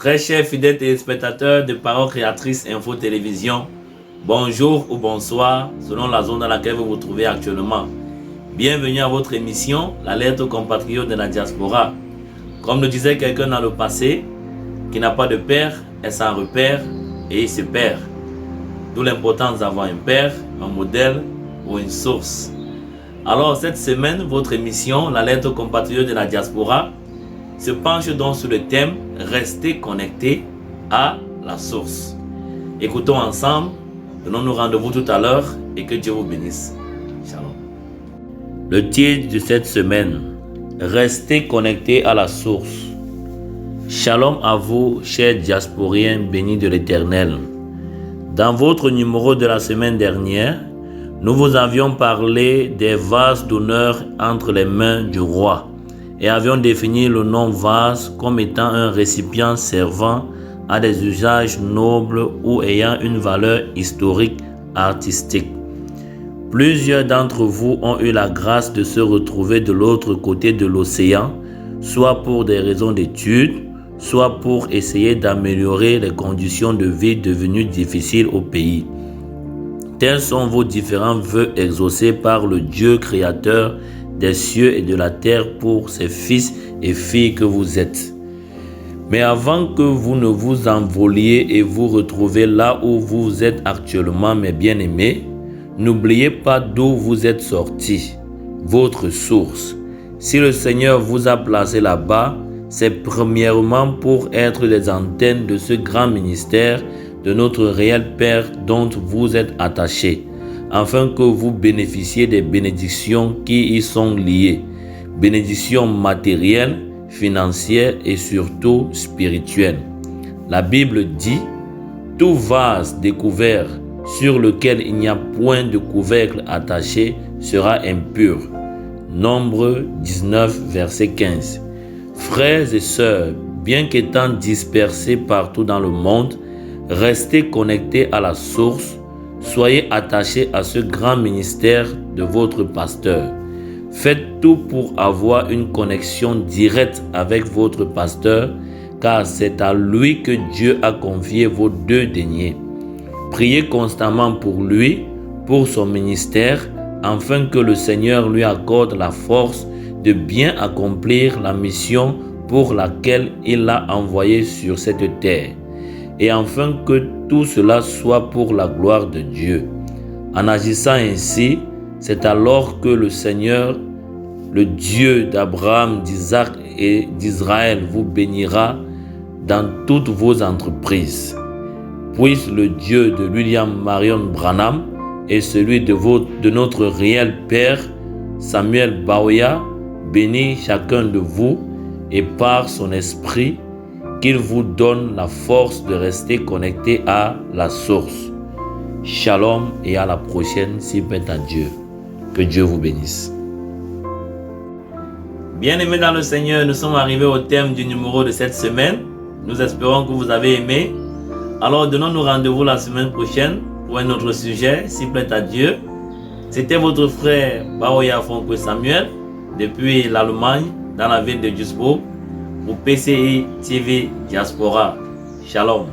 Très chers fidèles téléspectateurs de Parole Créatrice Info Télévision, bonjour ou bonsoir selon la zone dans laquelle vous vous trouvez actuellement. Bienvenue à votre émission, l'alerte aux compatriotes de la diaspora. Comme le disait quelqu'un dans le passé, qui n'a pas de père est sans repère et il se perd. D'où l'importance d'avoir un père, un modèle ou une source. Alors cette semaine, votre émission, l'alerte aux compatriotes de la diaspora, se penche donc sur le thème « Rester connecté à la source ». Écoutons ensemble, donnons-nous rendez-vous tout à l'heure et que Dieu vous bénisse. Shalom. Le titre de cette semaine, « Rester connecté à la source ». Shalom à vous, chers diasporiens bénis de l'Éternel. Dans votre numéro de la semaine dernière, nous vous avions parlé des vases d'honneur entre les mains du roi et avions défini le nom vase comme étant un récipient servant à des usages nobles ou ayant une valeur historique artistique. Plusieurs d'entre vous ont eu la grâce de se retrouver de l'autre côté de l'océan, soit pour des raisons d'études, soit pour essayer d'améliorer les conditions de vie devenues difficiles au pays. Tels sont vos différents vœux exaucés par le Dieu créateur des cieux et de la terre pour ses fils et filles que vous êtes. Mais avant que vous ne vous envoliez et vous retrouviez là où vous êtes actuellement, mes bien-aimés, n'oubliez pas d'où vous êtes sortis, votre source. Si le Seigneur vous a placé là-bas, c'est premièrement pour être les antennes de ce grand ministère de notre réel Père dont vous êtes attachés, afin que vous bénéficiez des bénédictions qui y sont liées, bénédictions matérielles, financières et surtout spirituelles. La Bible dit « Tout vase découvert sur lequel il n'y a point de couvercle attaché sera impur ». Nombre 19, verset 15. Frères et sœurs, bien qu'étant dispersés partout dans le monde, restez connectés à la source. Soyez attachés à ce grand ministère de votre pasteur. Faites tout pour avoir une connexion directe avec votre pasteur, car c'est à lui que Dieu a confié vos deux deniers. Priez constamment pour lui, pour son ministère, afin que le Seigneur lui accorde la force de bien accomplir la mission pour laquelle il l'a envoyé sur cette terre. Et afin que tout cela soit pour la gloire de Dieu. En agissant ainsi, c'est alors que le Seigneur, le Dieu d'Abraham, d'Isaac et d'Israël vous bénira dans toutes vos entreprises. Puisse le Dieu de William Marion Branham et celui de notre réel Père, Samuel Baoya, bénir chacun de vous et par son esprit, qu'il vous donne la force de rester connecté à la source. Shalom et à la prochaine, si plaît à Dieu. Que Dieu vous bénisse. Bien-aimés dans le Seigneur, nous sommes arrivés au thème du numéro de cette semaine. Nous espérons que vous avez aimé. Alors donnons-nous rendez-vous la semaine prochaine pour un autre sujet, si plaît à Dieu. C'était votre frère Baoya Fonko Samuel depuis l'Allemagne, dans la ville de Duisbourg, pour PCI TV Diaspora. Shalom.